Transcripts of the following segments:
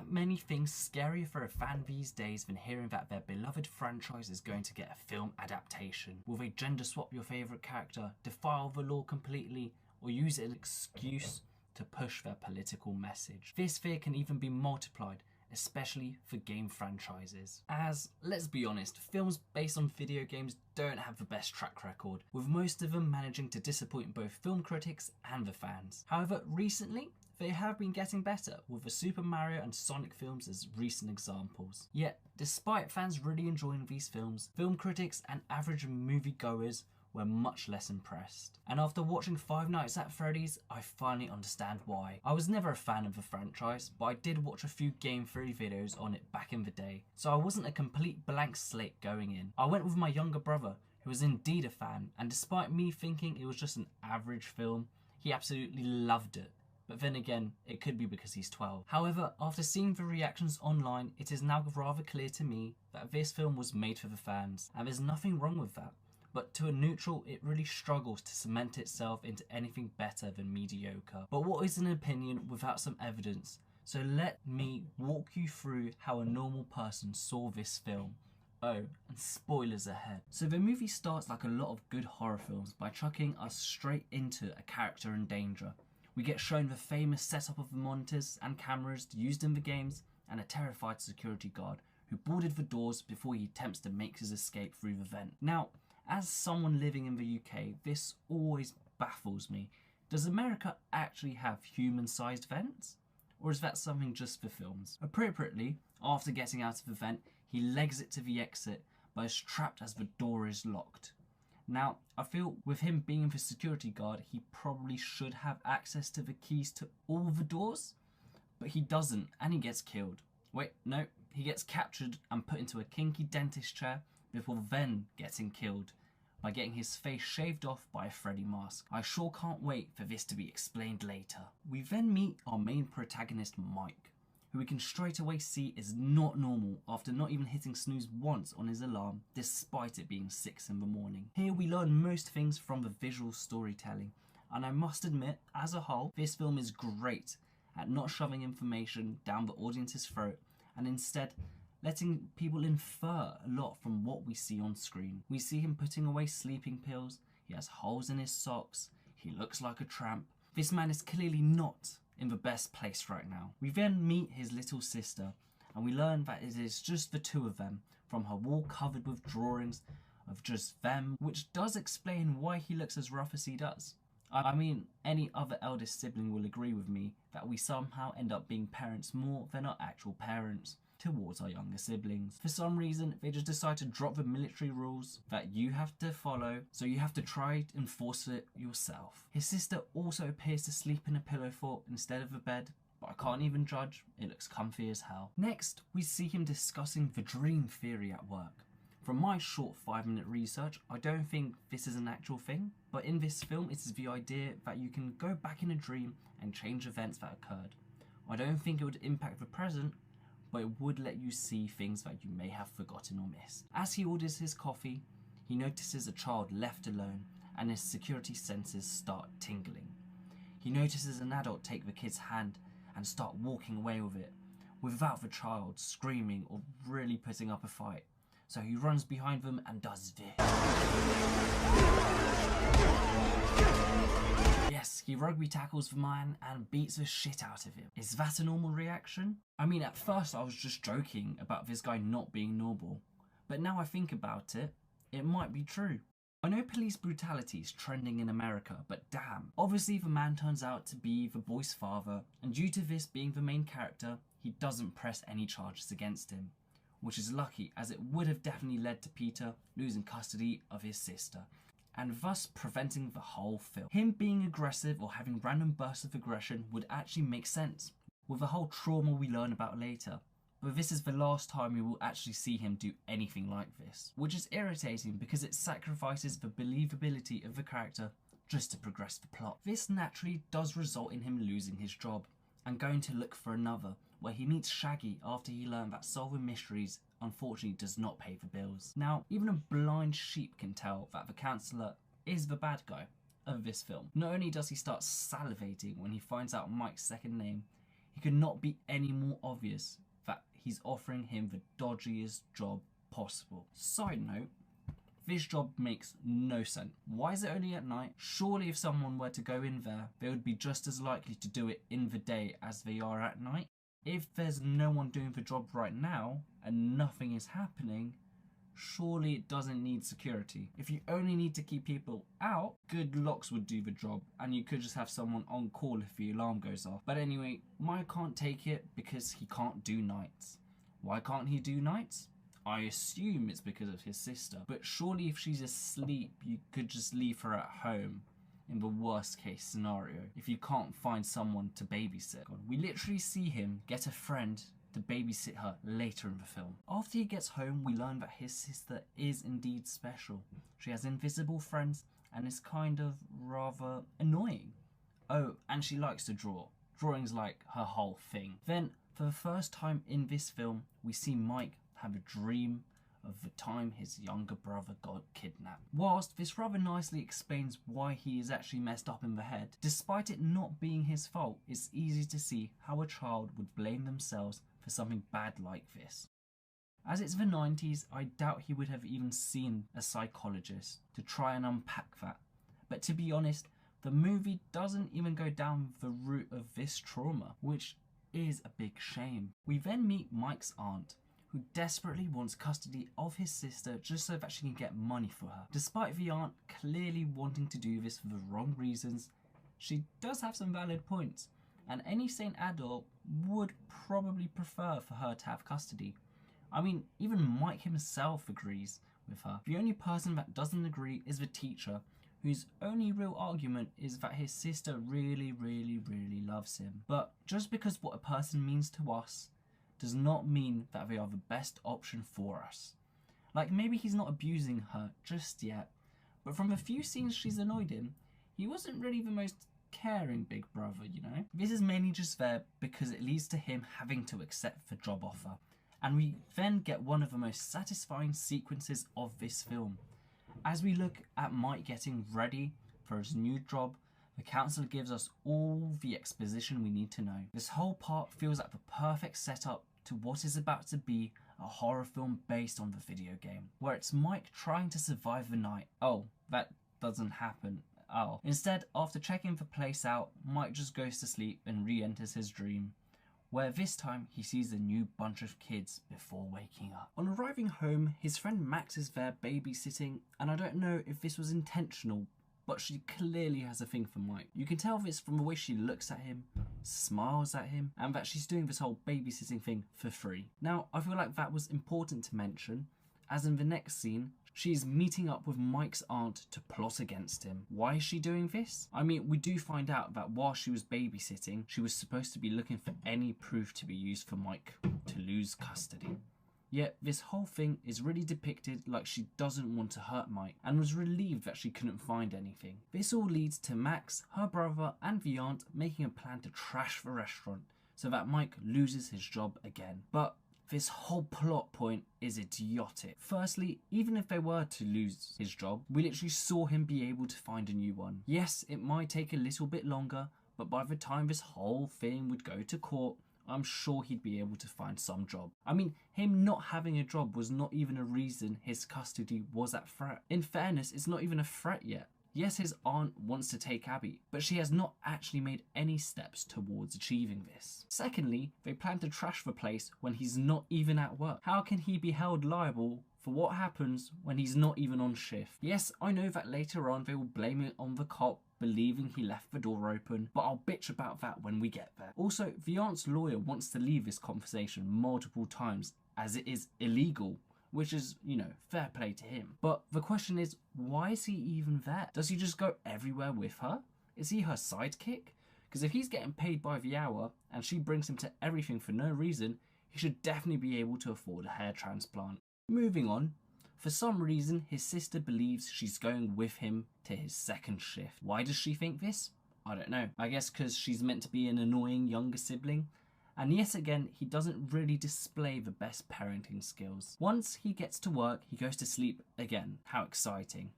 aren't many things scarier for a fan these days than hearing that their beloved franchise is going to get a film adaptation. Will they gender swap your favourite character, defile the law completely, or use it as an excuse to push their political message? This fear can even be multiplied, especially for game franchises. As, let's be honest, films based on video games don't have the best track record, with most of them managing to disappoint both film critics and the fans. However, recently, they have been getting better, with the Super Mario and Sonic films as recent examples. Yet, despite fans really enjoying these films, film critics and average moviegoers were much less impressed. And after watching Five Nights at Freddy's, I finally understand why. I was never a fan of the franchise, but I did watch a few game theory videos on it back in the day, so I wasn't a complete blank slate going in. I went with my younger brother, who was indeed a fan, and despite me thinking it was just an average film, he absolutely loved it. But then again, it could be because he's 12. However, after seeing the reactions online, it is now rather clear to me that this film was made for the fans, and there's nothing wrong with that. But to a neutral, it really struggles to cement itself into anything better than mediocre. But what is an opinion without some evidence? So let me walk you through how a normal person saw this film. Oh, and spoilers ahead. So the movie starts like a lot of good horror films by chucking us straight into a character in danger. We get shown the famous setup of the monitors and cameras used in the games, and a terrified security guard who boarded the doors before he attempts to make his escape through the vent. Now, as someone living in the UK, this always baffles me. Does America actually have human-sized vents? Or is that something just for films? Appropriately, after getting out of the vent, he legs it to the exit, but is trapped as the door is locked. Now, I feel with him being the security guard, he probably should have access to the keys to all the doors, but he doesn't, and he gets killed. Wait, no, he gets captured and put into a kinky dentist chair before then getting killed by getting his face shaved off by a Freddy mask. I sure can't wait for this to be explained later. We then meet our main protagonist, Mike, who we can straight away see is not normal after not even hitting snooze once on his alarm, despite it being 6 in the morning. Here we learn most things from the visual storytelling, and I must admit, as a whole, this film is great at not shoving information down the audience's throat, and instead letting people infer a lot from what we see on screen. We see him putting away sleeping pills, he has holes in his socks, he looks like a tramp. This man is clearly not in the best place right now. We then meet his little sister, and we learn that it is just the two of them, from her wall covered with drawings of just them, which does explain why he looks as rough as he does. I mean, any other eldest sibling will agree with me that we somehow end up being parents more than our actual parents towards our younger siblings. For some reason, they just decide to drop the military rules that you have to follow, so you have to try to enforce it yourself. His sister also appears to sleep in a pillow fort instead of a bed, but I can't even judge, it looks comfy as hell. Next, we see him discussing the dream theory at work. From my short 5-minute research, I don't think this is an actual thing, but in this film it is the idea that you can go back in a dream and change events that occurred. I don't think it would impact the present, but it would let you see things that you may have forgotten or missed. As he orders his coffee, he notices a child left alone and his security senses start tingling. He notices an adult take the kid's hand and start walking away with it, without the child screaming or really putting up a fight. So he runs behind them and does this. Yes, he rugby tackles the man and beats the shit out of him. Is that a normal reaction? I mean, at first I was just joking about this guy not being normal, but now I think about it, it might be true. I know police brutality is trending in America, but damn. Obviously the man turns out to be the boy's father, and due to this being the main character, he doesn't press any charges against him, which is lucky as it would have definitely led to Peter losing custody of his sister, and thus preventing the whole film. Him being aggressive or having random bursts of aggression would actually make sense, with the whole trauma we learn about later. But this is the last time we will actually see him do anything like this, which is irritating because it sacrifices the believability of the character just to progress the plot. This naturally does result in him losing his job and going to look for another, where he meets Shaggy after he learned that solving mysteries unfortunately does not pay the bills. Now, even a blind sheep can tell that the counsellor is the bad guy of this film. Not only does he start salivating when he finds out Mike's second name, He could not be any more obvious that he's offering him the dodgiest job possible. Side note, this job makes no sense. Why is it only at night? Surely if someone were to go in there, they would be just as likely to do it in the day as they are at night. If there's no one doing the job right now and nothing is happening, surely it doesn't need security. If you only need to keep people out, good locks would do the job and you could just have someone on call if the alarm goes off. But anyway, Mike can't take it because he can't do nights. Why can't he do nights? I assume it's because of his sister, but surely if she's asleep, you could just leave her at home in the worst case scenario if you can't find someone to babysit. We literally see him get a friend to babysit her later in the film. After he gets home, we learn that his sister is indeed special. She has invisible friends and is kind of rather annoying. Oh, and she likes to draw. Drawing's like her whole thing. Then, for the first time in this film, we see Mike have a dream of the time his younger brother got kidnapped. Whilst this rather nicely explains why he is actually messed up in the head, despite it not being his fault, it's easy to see how a child would blame themselves for something bad like this. As it's the 90s, I doubt he would have even seen a psychologist to try and unpack that. But to be honest, the movie doesn't even go down the route of this trauma, which is a big shame. We then meet Mike's aunt, who desperately wants custody of his sister just so that she can get money for her. Despite the aunt clearly wanting to do this for the wrong reasons, she does have some valid points, and any sane adult would probably prefer for her to have custody. I mean, even Mike himself agrees with her. The only person that doesn't agree is the teacher, whose only real argument is that his sister really loves him. But just because what a person means to us does not mean that they are the best option for us. Like, maybe he's not abusing her just yet, but from the few scenes she's annoyed him, he wasn't really the most caring big brother, you know? This is mainly just there because it leads to him having to accept the job offer. And we then get one of the most satisfying sequences of this film. As we look at Mike getting ready for his new job, the counsellor gives us all the exposition we need to know. This whole part feels like the perfect setup to what is about to be a horror film based on the video game, where it's Mike trying to survive the night. Oh, that doesn't happen. Oh. Instead, after checking the place out, Mike just goes to sleep and re-enters his dream, where this time he sees a new bunch of kids before waking up. On arriving home, his friend Max is there babysitting, and I don't know if this was intentional, but she clearly has a thing for Mike. You can tell this from the way she looks at him, smiles at him, and that she's doing this whole babysitting thing for free. Now, I feel like that was important to mention, as in the next scene, she's meeting up with Mike's aunt to plot against him. Why is she doing this? I mean, we do find out that while she was babysitting, she was supposed to be looking for any proof to be used for Mike to lose custody. Yet this whole thing is really depicted like she doesn't want to hurt Mike and was relieved that she couldn't find anything. This all leads to Max, her brother and the aunt making a plan to trash the restaurant so that Mike loses his job again. But this whole plot point is idiotic. Firstly, even if they were to lose his job, we literally saw him be able to find a new one. Yes, it might take a little bit longer, but by the time this whole thing would go to court, I'm sure he'd be able to find some job. I mean, him not having a job was not even a reason his custody was at threat. In fairness, it's not even a threat yet. Yes, his aunt wants to take Abby, but she has not actually made any steps towards achieving this. Secondly, they plan to trash the place when he's not even at work. How can he be held liable for what happens when he's not even on shift? Yes, I know that later on they will blame it on the cop believing he left the door open, but I'll bitch about that when we get there. Also, the aunt's lawyer wants to leave this conversation multiple times as it is illegal, which is, you know, fair play to him. But the question is, why is he even there? Does he just go everywhere with her? Is he her sidekick? Because if he's getting paid by the hour and she brings him to everything for no reason, he should definitely be able to afford a hair transplant. Moving on, for some reason, his sister believes she's going with him to his second shift. Why does she think this? I don't know. I guess because she's meant to be an annoying younger sibling. And yet again, he doesn't really display the best parenting skills. Once he gets to work, he goes to sleep again. How exciting.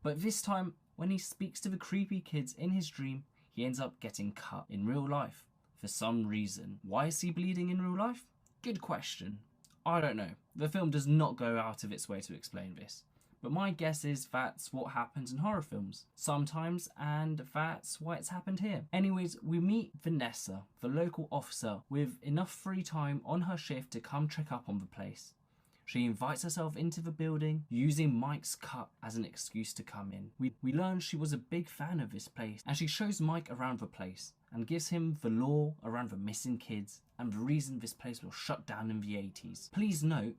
But this time, when he speaks to the creepy kids in his dream, he ends up getting cut in real life for some reason. Why is he bleeding in real life? Good question. I don't know. The film does not go out of its way to explain this. But my guess is that's what happens in horror films sometimes, and that's why it's happened here. Anyways, we meet Vanessa, the local officer, with enough free time on her shift to come check up on the place. She invites herself into the building, using Mike's cut as an excuse to come in. We learn she was a big fan of this place, and she shows Mike around the place and gives him the lore around the missing kids and the reason this place was shut down in the 80s. Please note,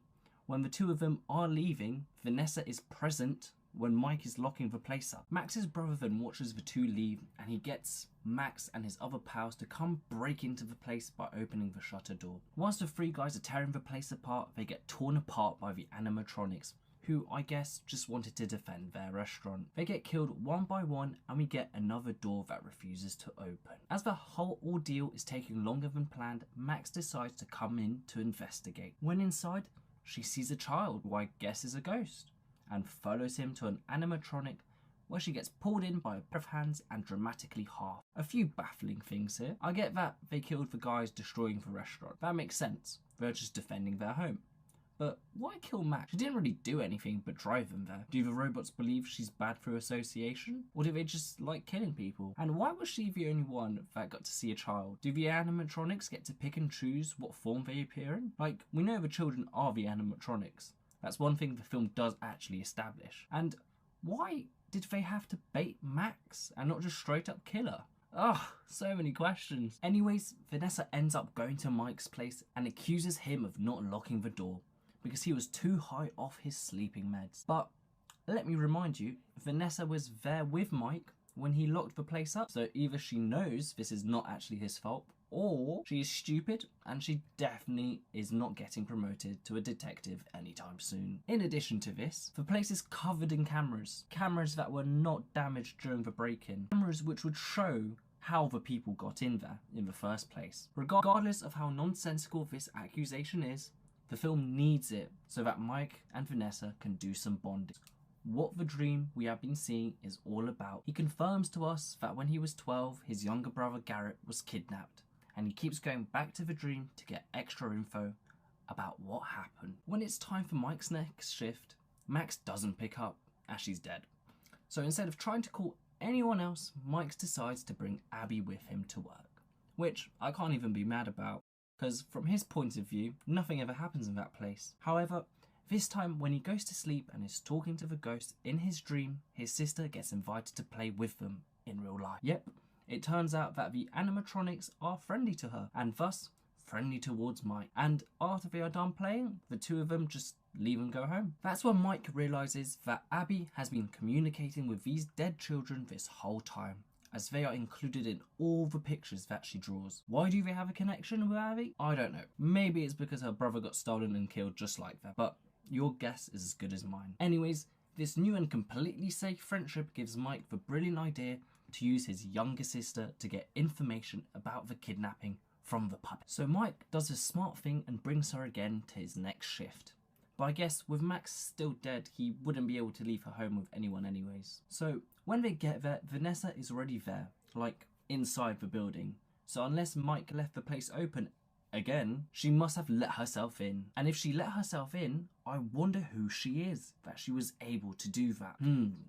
when the two of them are leaving, Vanessa is present when Mike is locking the place up. Max's brother then watches the two leave, and he gets Max and his other pals to come break into the place by opening the shutter door. Whilst the three guys are tearing the place apart, they get torn apart by the animatronics, who I guess just wanted to defend their restaurant. They get killed one by one, and we get another door that refuses to open. As the whole ordeal is taking longer than planned, Max decides to come in to investigate. When inside, she sees a child, who I guess is a ghost, and follows him to an animatronic where she gets pulled in by a pair of hands and dramatically halved. A few baffling things here. I get that they killed the guys destroying the restaurant. That makes sense. They're just defending their home. But why kill Max? She didn't really do anything but drive them there. Do the robots believe she's bad through association? Or do they just like killing people? And why was she the only one that got to see a child? Do the animatronics get to pick and choose what form they appear in? Like, we know the children are the animatronics. That's one thing the film does actually establish. And why did they have to bait Max and not just straight up kill her? Ugh, so many questions. Anyways, Vanessa ends up going to Mike's place and accuses him of not locking the door because he was too high off his sleeping meds. But let me remind you, Vanessa was there with Mike when he locked the place up, so either she knows this is not actually his fault, or she is stupid and she definitely is not getting promoted to a detective anytime soon. In addition to this, the place is covered in cameras that were not damaged during the break-in, cameras which would show how the people got in there in the first place. Regardless of how nonsensical this accusation is, the film needs it so that Mike and Vanessa can do some bonding. What the dream we have been seeing is all about. He confirms to us that when he was 12, his younger brother Garrett was kidnapped, and he keeps going back to the dream to get extra info about what happened. When it's time for Mike's next shift, Max doesn't pick up as she's dead. So instead of trying to call anyone else, Mike decides to bring Abby with him to work, which I can't even be mad about, because from his point of view, nothing ever happens in that place. However, this time when he goes to sleep and is talking to the ghost in his dream, his sister gets invited to play with them in real life. Yep, it turns out that the animatronics are friendly to her, and thus friendly towards Mike. And after they are done playing, the two of them just leave and go home. That's when Mike realizes that Abby has been communicating with these dead children this whole time, as they are included in all the pictures that she draws. Why do they have a connection with Abby? I don't know. Maybe it's because her brother got stolen and killed just like that, but your guess is as good as mine. Anyways, this new and completely safe friendship gives Mike the brilliant idea to use his younger sister to get information about the kidnapping from the puppet. So Mike does a smart thing and brings her again to his next shift. But I guess with Max still dead, he wouldn't be able to leave her home with anyone anyways. So when they get there, Vanessa is already there, like inside the building. So unless Mike left the place open again, she must have let herself in. And if she let herself in, I wonder who she is, that she was able to do that.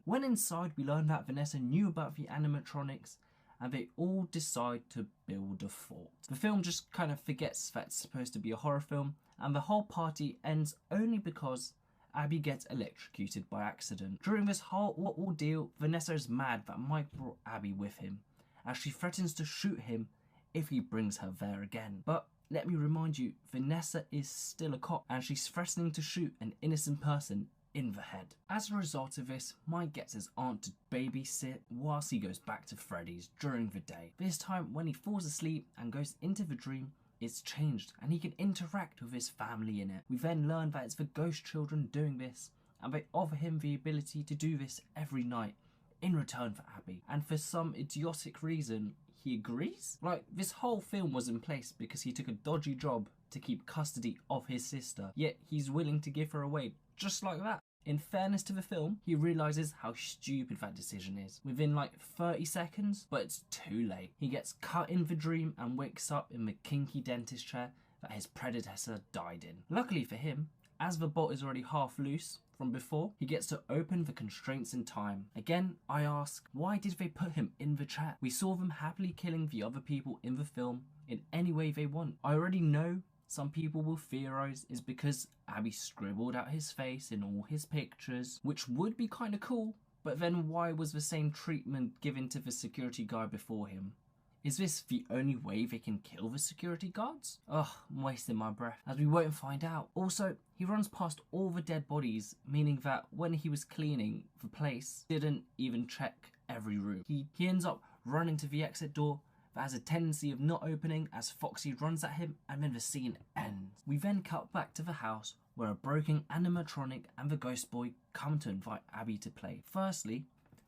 When inside, we learn that Vanessa knew about the animatronics, and they all decide to build a fort. The film just kind of forgets that it's supposed to be a horror film, and the whole party ends only because Abby gets electrocuted by accident. During this whole ordeal, Vanessa is mad that Mike brought Abby with him, as she threatens to shoot him if he brings her there again. But let me remind you, Vanessa is still a cop, and she's threatening to shoot an innocent person in the head. As a result of this, Mike gets his aunt to babysit whilst he goes back to Freddy's during the day. This time, when he falls asleep and goes into the dream, it's changed and he can interact with his family in it. We then learn that it's the ghost children doing this, and they offer him the ability to do this every night in return for Abby. And for some idiotic reason, he agrees? Like, this whole film was in place because he took a dodgy job to keep custody of his sister, yet he's willing to give her away just like that. in fairness to the film, he realises how stupid that decision is within like 30 seconds, but it's too late. He gets cut in the dream and wakes up in the kinky dentist chair that his predecessor died in. Luckily for him, as the bolt is already half loose from before, he gets to open the constraints in time. Again, I ask, why did they put him in the chair? We saw them happily killing the other people in the film in any way they want. I already know some people will theorise is because Abby scribbled out his face in all his pictures, which would be kind of cool, but then why was the same treatment given to the security guard before him? Is this the only way they can kill the security guards? Ugh, I'm wasting my breath, as we won't find out. Also, he runs past all the dead bodies, meaning that when he was cleaning the place, didn't even check every room. He ends up running to the exit door that has a tendency of not opening as Foxy runs at him, and then the scene ends. We then cut back to the house where a broken animatronic and the ghost boy come to invite Abby to play. Firstly,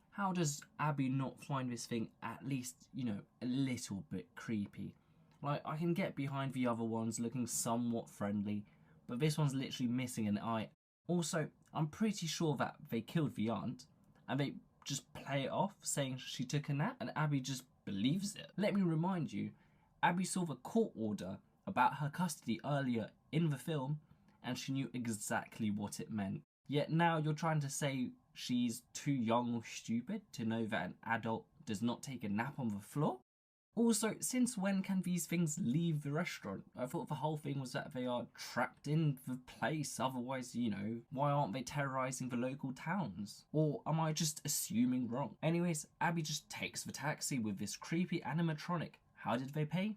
how does Abby not find this thing at least, a little bit creepy? Like, I can get behind the other ones looking somewhat friendly, but this one's literally missing an eye. Also, I'm pretty sure that they killed the aunt, and they just play it off saying she took a nap, and Abby just believes it. Let me remind you, Abby saw the court order about her custody earlier in the film, and she knew exactly what it meant. Yet now you're trying to say she's too young or stupid to know that an adult does not take a nap on the floor? Also, since when can these things leave the restaurant? I thought the whole thing was that they are trapped in the place, otherwise, why aren't they terrorising the local towns? Or am I just assuming wrong? Anyways, Abby just takes the taxi with this creepy animatronic. How did they pay?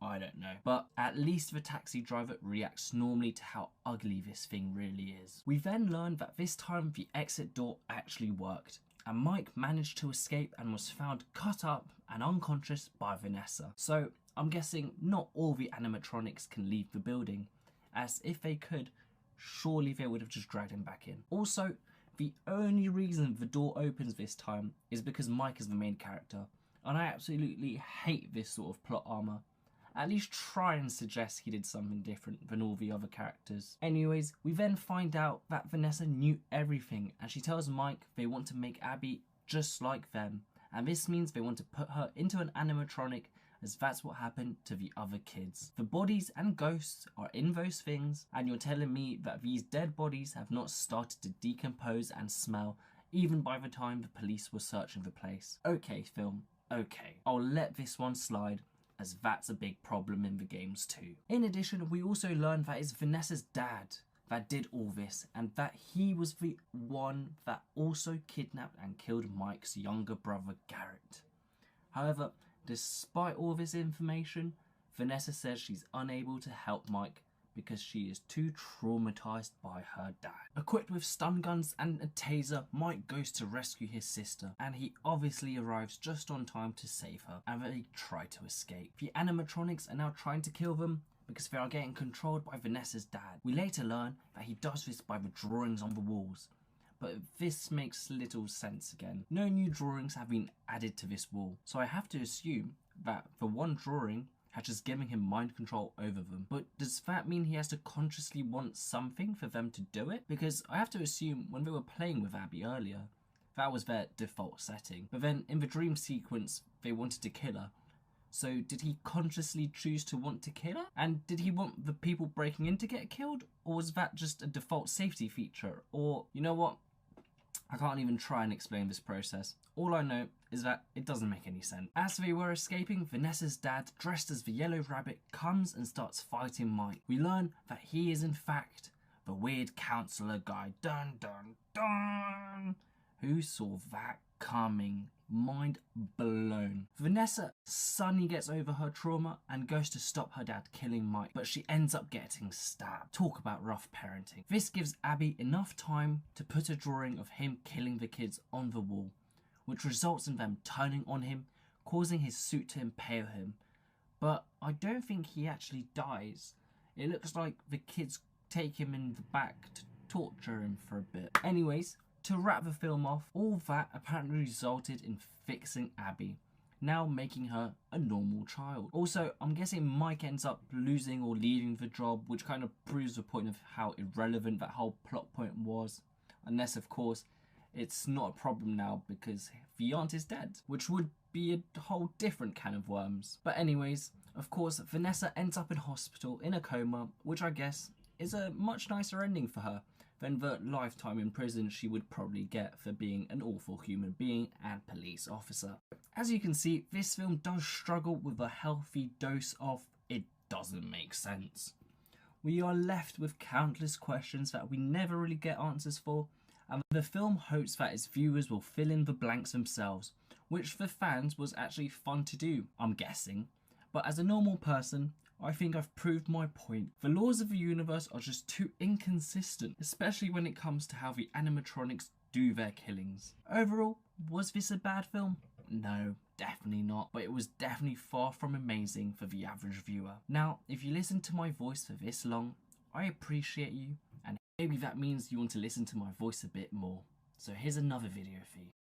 I don't know. But at least the taxi driver reacts normally to how ugly this thing really is. We then learn that this time the exit door actually worked, and Mike managed to escape and was found cut up and unconscious by Vanessa. So I'm guessing not all the animatronics can leave the building, as if they could, surely they would have just dragged him back in. Also, the only reason the door opens this time is because Mike is the main character, and I absolutely hate this sort of plot armor. At least try and suggest he did something different than all the other characters. Anyways, we then find out that Vanessa knew everything, and she tells Mike they want to make Abby just like them, and this means they want to put her into an animatronic, as that's what happened to the other kids. The bodies and ghosts are in those things, and you're telling me that these dead bodies have not started to decompose and smell, even by the time the police were searching the place. Okay, film, okay. I'll let this one slide, as that's a big problem in the games too. In addition, we also learn that it's Vanessa's dad that did all this, and that he was the one that also kidnapped and killed Mike's younger brother Garrett. However, despite all this information, Vanessa says she's unable to help Mike because she is too traumatized by her dad. Equipped with stun guns and a taser, Mike goes to rescue his sister, and he obviously arrives just on time to save her, and they try to escape. The animatronics are now trying to kill them because they are getting controlled by Vanessa's dad. We later learn that he does this by the drawings on the walls, but this makes little sense again. No new drawings have been added to this wall, so I have to assume that the one drawing had just given him mind control over them. But does that mean he has to consciously want something for them to do it? Because I have to assume when they were playing with Abby earlier, that was their default setting. But then in the dream sequence, they wanted to kill her. So did he consciously choose to want to kill her? And did he want the people breaking in to get killed? Or was that just a default safety feature? Or, you know what? I can't even try and explain this process. All I know is that it doesn't make any sense. As they were escaping, Vanessa's dad, dressed as the Yellow Rabbit, comes and starts fighting Mike. We learn that he is in fact the weird counselor guy, dun dun dun. Who saw that coming? Mind blown. Vanessa suddenly gets over her trauma and goes to stop her dad killing Mike, but she ends up getting stabbed. Talk about rough parenting. This gives Abby enough time to put a drawing of him killing the kids on the wall, which results in them turning on him, causing his suit to impale him. But I don't think he actually dies. It looks like the kids take him in the back to torture him for a bit. Anyways, to wrap the film off, all that apparently resulted in fixing Abby, now making her a normal child. Also, I'm guessing Mike ends up losing or leaving the job, which kind of proves the point of how irrelevant that whole plot point was. unless of course it's not a problem now because the aunt is dead, which would be a whole different can of worms. But anyways, of course, Vanessa ends up in hospital in a coma, which I guess is a much nicer ending for her than the lifetime in prison she would probably get for being an awful human being and police officer. As you can see, this film does struggle with a healthy dose of it doesn't make sense. We are left with countless questions that we never really get answers for, and the film hopes that its viewers will fill in the blanks themselves, which for fans was actually fun to do, I'm guessing. But as a normal person, I think I've proved my point. The laws of the universe are just too inconsistent, especially when it comes to how the animatronics do their killings. Overall, was this a bad film? No, definitely not, but it was definitely far from amazing for the average viewer. Now, if you listen to my voice for this long, I appreciate you, and maybe that means you want to listen to my voice a bit more. So here's another video for you.